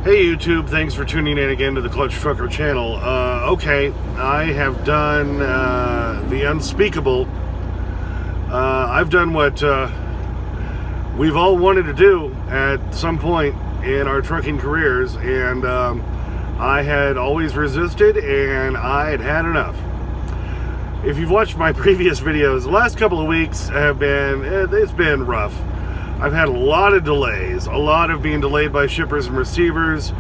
Hey YouTube, thanks for tuning in again to the Clutch Trucker channel. Okay, I have done the unspeakable. I've done what we've all wanted to do at some point in our trucking careers, and I had always resisted, and I had had enough. If you've watched my previous videos, the last couple of weeks have it's been rough. I've had a lot of delays, a lot of being delayed by shippers and receivers.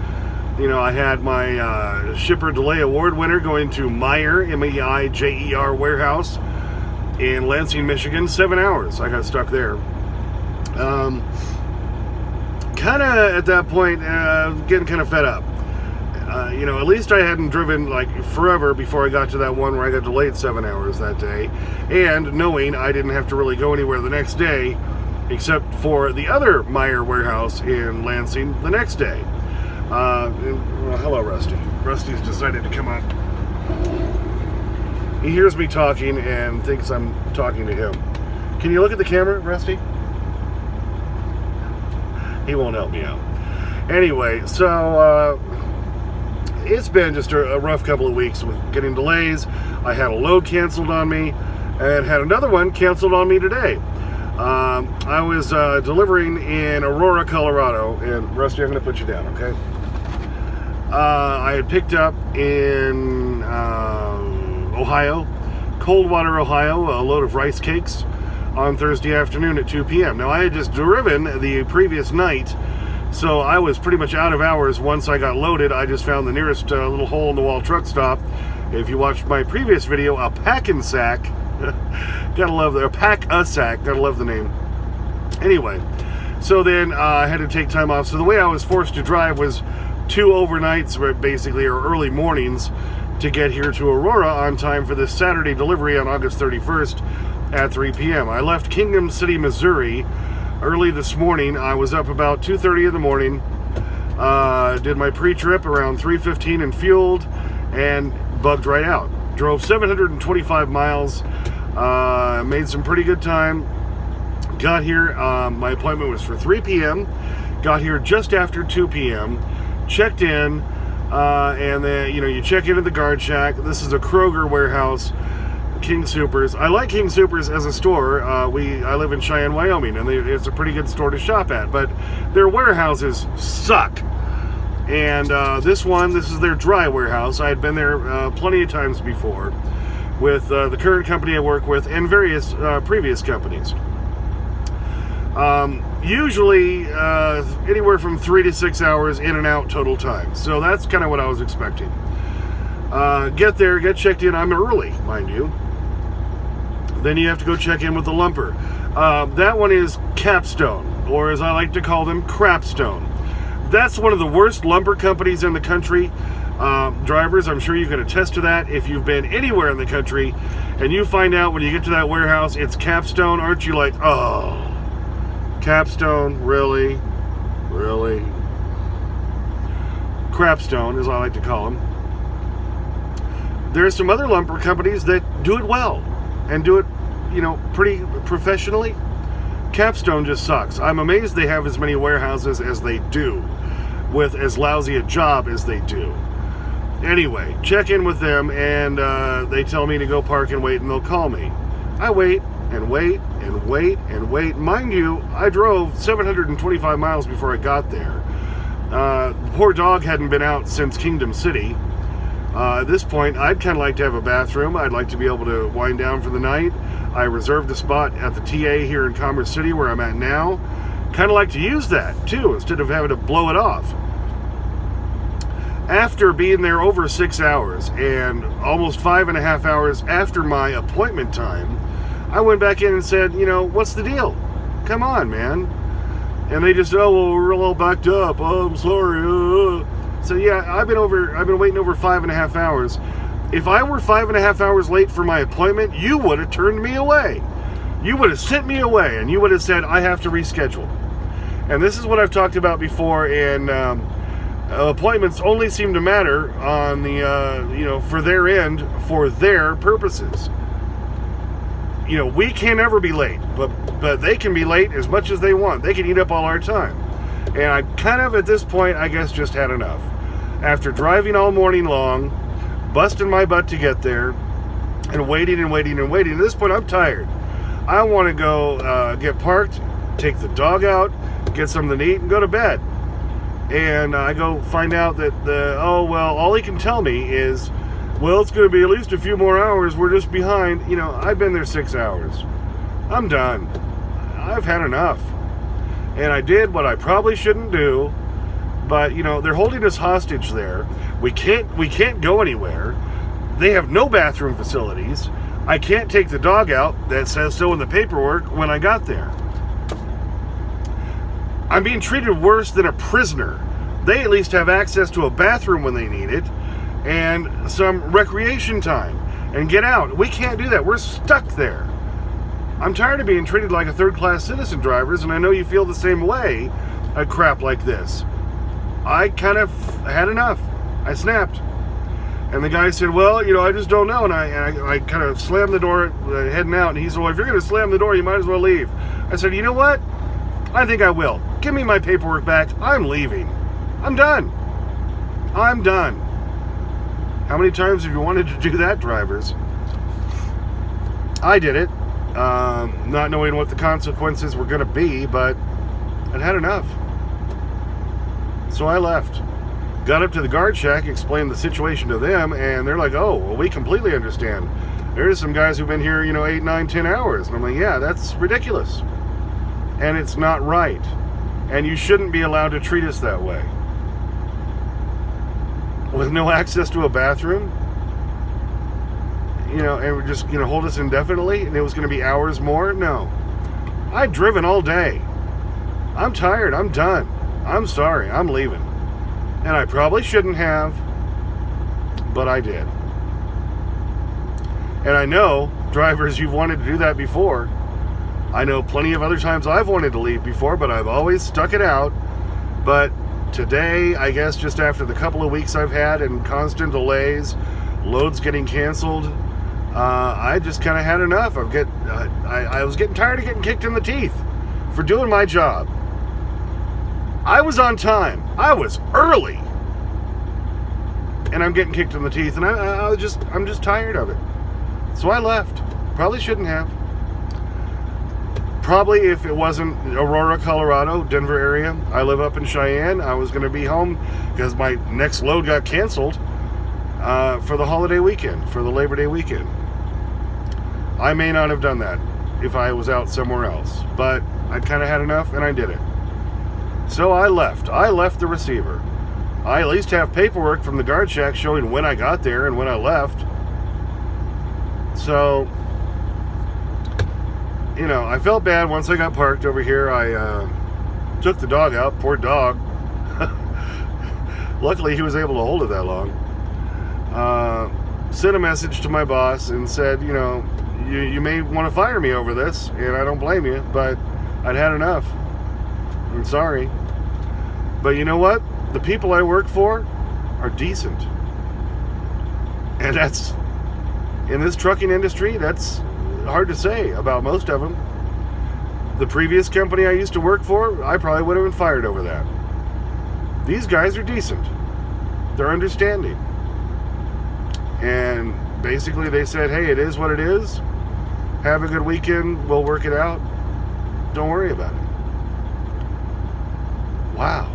You know, I had my Shipper Delay Award winner going to Meijer, M-E-I-J-E-R warehouse in Lansing, Michigan, 7 hours. I got stuck there. Kind of at that point, getting kind of fed up. You know, at least I hadn't driven like forever before I got to that one where I got delayed 7 hours that day. And knowing I didn't have to really go anywhere the next day, except for the other Meijer warehouse in Lansing the next day. Well, hello, Rusty. Rusty's decided to come up. He hears me talking and thinks I'm talking to him. Can you look at the camera, Rusty? He won't help me out. Anyway, so it's been just a rough couple of weeks with getting delays. I had a load canceled on me and had another one canceled on me today. I was delivering in Aurora, Colorado, and Rusty, I'm going to put you down, okay? I had picked up in Ohio, Coldwater, Ohio, a load of rice cakes on Thursday afternoon at 2 p.m. Now, I had just driven the previous night, so I was pretty much out of hours once I got loaded. I just found the nearest little hole-in-the-wall truck stop. If you watched my previous video, a packing sack. Gotta love the Pack-A-Sack. Gotta love the name. Anyway, so then I had to take time off. So the way I was forced to drive was 2 overnights, basically, or early mornings, to get here to Aurora on time for this Saturday delivery on August 31st at 3 p.m. I left Kingdom City, Missouri early this morning. I was up about 2:30 in the morning. Did my pre-trip around 3:15 and fueled, and bugged right out. Drove 725 miles. Made some pretty good time. Got here, my appointment was for 3 p.m. Got here just after 2 p.m. Checked in, and then, you know, you check into the guard shack. This is a Kroger warehouse, King Soopers. I like King Soopers as a store. I live in Cheyenne, Wyoming, and it's a pretty good store to shop at, but their warehouses suck. And this is their dry warehouse. I had been there plenty of times before with the current company I work with and various previous companies. Usually anywhere from 3 to 6 hours in and out total time. So that's kind of what I was expecting. Get there, get checked in. I'm early, mind you. Then you have to go check in with the lumper. That one is Capstone, or as I like to call them, Crapstone. That's one of the worst lumber companies in the country. Drivers, I'm sure you can attest to that. If you've been anywhere in the country and you find out when you get to that warehouse it's Capstone, aren't you like, oh, Capstone, really? Really? Crapstone, as I like to call them. There's some other lumber companies that do it well and do it, you know, pretty professionally. Capstone just sucks. I'm amazed they have as many warehouses as they do, with as lousy a job as they do. Anyway, check in with them, and they tell me to go park and wait, and they'll call me. I wait and wait and wait and wait. Mind you, I drove 725 miles before I got there. The poor dog hadn't been out since Kingdom City. At this point, I'd kind of like to have a bathroom. I'd like to be able to wind down for the night. I reserved a spot at the TA here in Commerce City where I'm at now. Kind of like to use that too, instead of having to blow it off. After being there over 6 hours and almost 5.5 hours after my appointment time, I went back in and said, you know, what's the deal? Come on, man. And they just said, oh, well, we're a little backed up. Oh, I'm sorry. So yeah, I've been waiting over 5.5 hours. If I were 5.5 hours late for my appointment, you would have turned me away. You would have sent me away, and you would have said, I have to reschedule. And this is what I've talked about before, and appointments only seem to matter on the, you know, for their end, for their purposes. You know, we can't ever be late, but they can be late as much as they want. They can eat up all our time. And I kind of, at this point, I guess just had enough. After driving all morning long, busting my butt to get there, and waiting and waiting and waiting, at this point, I'm tired. I want to go get parked, take the dog out, get something to eat, and go to bed. And I go find out that, all he can tell me is, well, it's going to be at least a few more hours. We're just behind. You know, I've been there 6 hours. I'm done. I've had enough. And I did what I probably shouldn't do. But, you know, they're holding us hostage there. We can't go anywhere. They have no bathroom facilities. I can't take the dog out. That says so in the paperwork when I got there. I'm being treated worse than a prisoner. They at least have access to a bathroom when they need it and some recreation time and get out. We can't do that. We're stuck there. I'm tired of being treated like a third-class citizen, drivers, and I know you feel the same way at crap like this. I kind of had enough. I snapped. And the guy said, well, you know, I just don't know. And I kind of slammed the door, heading out. And he said, well, if you're going to slam the door, you might as well leave. I said, you know what? I think I will. Give me my paperwork back. I'm leaving. I'm done. I'm done. How many times have you wanted to do that, drivers? I did it, not knowing what the consequences were going to be, but I'd had enough. So I left. Got up to the guard shack, explained the situation to them, and they're like, oh, well, we completely understand. There's some guys who've been here, 8, 9, 10 hours. And I'm like, yeah, that's ridiculous. And it's not right. And you shouldn't be allowed to treat us that way. With no access to a bathroom, and we're just, hold us indefinitely, and it was going to be hours more? No. I'd driven all day. I'm tired. I'm done. I'm sorry. I'm leaving. And I probably shouldn't have, but I did. And I know, drivers, you've wanted to do that before. I know plenty of other times I've wanted to leave before, but I've always stuck it out. But today, I guess just after the couple of weeks I've had and constant delays, loads getting canceled, I just kind of had enough. I was getting tired of getting kicked in the teeth for doing my job. I was on time. I was early. And I'm getting kicked in the teeth, and I'm just tired of it. So I left. Probably shouldn't have. Probably if it wasn't Aurora, Colorado, Denver area, I live up in Cheyenne, I was going to be home because my next load got canceled for the holiday weekend, for the Labor Day weekend. I may not have done that if I was out somewhere else, but I kind of had enough and I did it. So I left. I left the receiver. I at least have paperwork from the guard shack showing when I got there and when I left. So, I felt bad once I got parked over here. I took the dog out. Poor dog. Luckily, he was able to hold it that long. Sent a message to my boss and said, you may want to fire me over this, and I don't blame you, but I'd had enough. I'm sorry. But you know what? The people I work for are decent. And that's, in this trucking industry, that's hard to say about most of them. The previous company I used to work for, I probably would have been fired over that. These guys are decent. They're understanding. And basically they said, hey, it is what it is. Have a good weekend. We'll work it out. Don't worry about it. Wow.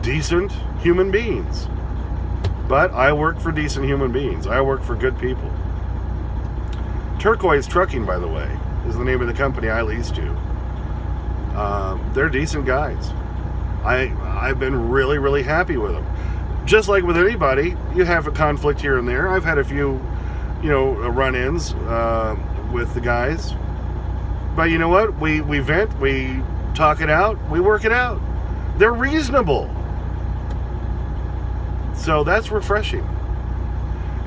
Decent human beings. But I work for decent human beings. I work for good people. Turquoise Trucking, by the way, is the name of the company I lease to. They're decent guys. I've been really, really happy with them. Just like with anybody, you have a conflict here and there. I've had a few, run-ins with the guys. But you know what? We vent, we talk it out, we work it out. They're reasonable. So that's refreshing.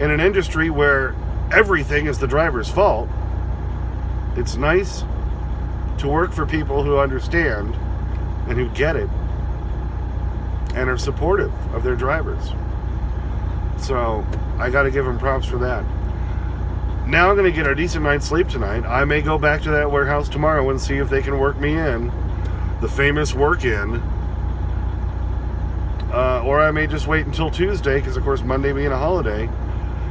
In an industry where everything is the driver's fault, it's nice to work for people who understand and who get it and are supportive of their drivers. So I got to give them props for that. Now I'm going to get a decent night's sleep tonight. I may go back to that warehouse tomorrow and see if they can work me in the famous work-in, or I may just wait until Tuesday, because of course Monday being a holiday,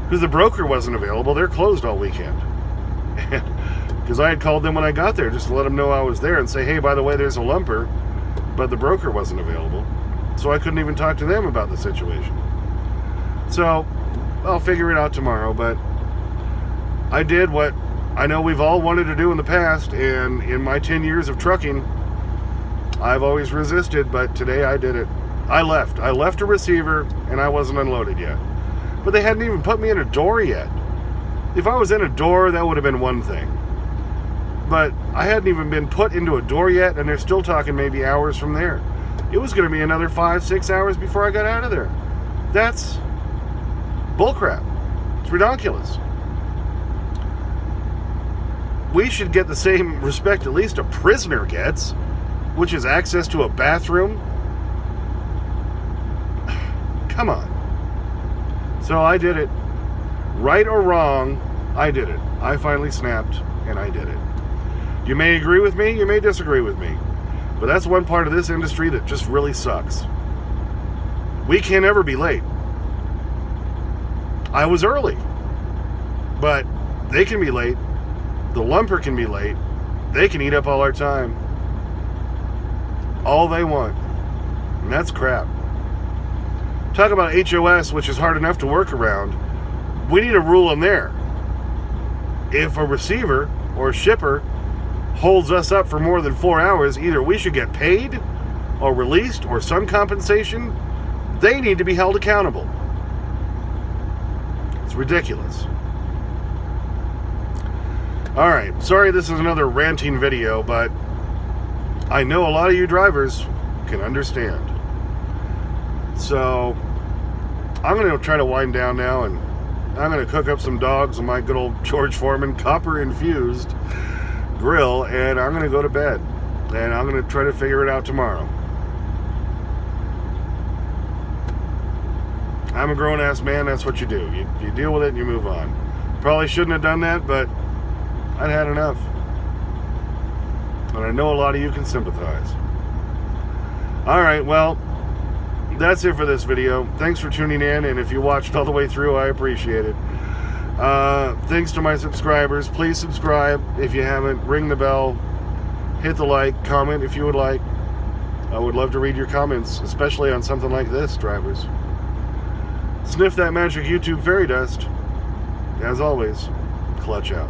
because the broker wasn't available. They're closed all weekend. Because I had called them when I got there just to let them know I was there and say, hey, by the way, there's a lumper, but the broker wasn't available. So I couldn't even talk to them about the situation. So I'll figure it out tomorrow, but I did what I know we've all wanted to do in the past, and in my 10 years of trucking, I've always resisted, but today I did it. I left a receiver, and I wasn't unloaded yet. But they hadn't even put me in a door yet. If I was in a door, that would have been one thing. But I hadn't even been put into a door yet, and they're still talking maybe hours from there. It was going to be another 5-6 hours before I got out of there. That's bullcrap. It's ridiculous. We should get the same respect at least a prisoner gets, which is access to a bathroom. Come on. So I did it. Right or wrong, I did it. I finally snapped, and I did it. You may agree with me, you may disagree with me, but that's one part of this industry that just really sucks. We can't ever be late. I was early, but they can be late. The lumper can be late. They can eat up all our time. All they want. And that's crap. Talk about HOS, which is hard enough to work around. We need a rule in there. If a receiver or a shipper holds us up for more than 4 hours, either we should get paid or released or some compensation. They need to be held accountable. It's ridiculous. All right, sorry this is another ranting video, but I know a lot of you drivers can understand. So I'm going to try to wind down now, and I'm going to cook up some dogs on my good old George Foreman copper infused grill, and I'm going to go to bed, and I'm going to try to figure it out tomorrow. I'm a grown-ass man. That's what you do. You deal with it and you move on. Probably shouldn't have done that, but I'd had enough. And I know a lot of you can sympathize. All right, well, that's it for this video. Thanks for tuning in, and if you watched all the way through, I appreciate it. Thanks to my subscribers. Please subscribe if you haven't. Ring the bell. Hit the like. Comment if you would like. I would love to read your comments, especially on something like this, drivers. Sniff that magic YouTube fairy dust. As always, clutch out.